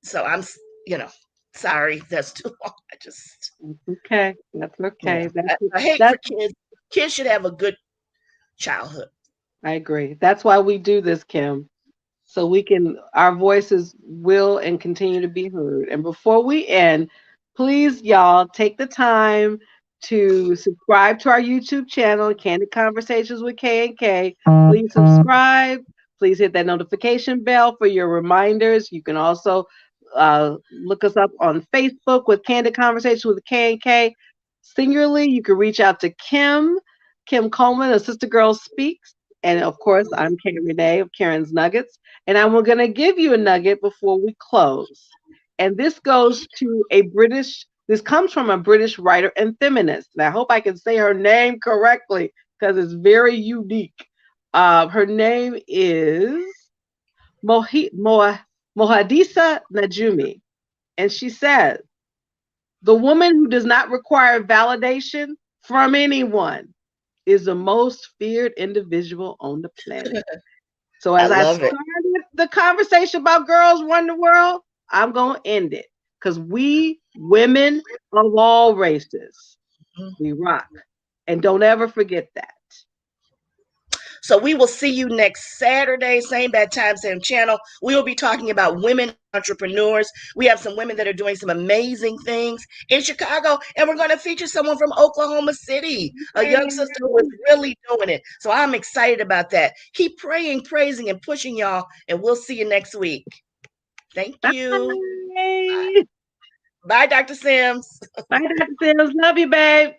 So I'm, sorry, that's too long. Okay. That's okay. Yeah. I hate for kids. Kids should have a good childhood. I agree. That's why we do this, Kim. So our voices will and continue to be heard. And before we end, please, y'all, take the time to subscribe to our YouTube channel, Candid Conversations with K and K. Please subscribe. Please hit that notification bell for your reminders. You can also look us up on Facebook with Candid Conversations with K and K. Singularly, you can reach out to Kim Coleman of Sister Girl Speaks. And of course, I'm Karen Renee of Karen's Nuggets. And I'm going to give you a nugget before we close. And this comes from a British writer and feminist. And I hope I can say her name correctly because it's very unique. Her name is Mohadisa Najumi. And she says, the woman who does not require validation from anyone is the most feared individual on the planet. So as I started the conversation about girls run the world, I'm going to end it. Because we women of all races, we rock. And don't ever forget that. So we will see you next Saturday, same bad time, same channel. We will be talking about women entrepreneurs. We have some women that are doing some amazing things in Chicago, and we're going to feature someone from Oklahoma City, a young sister who is really doing it. So I'm excited about that. Keep praying, praising, and pushing, y'all, and we'll see you next week. Thank you. Bye. Bye, Dr. Sims. Bye, Dr. Sims. Love you, babe.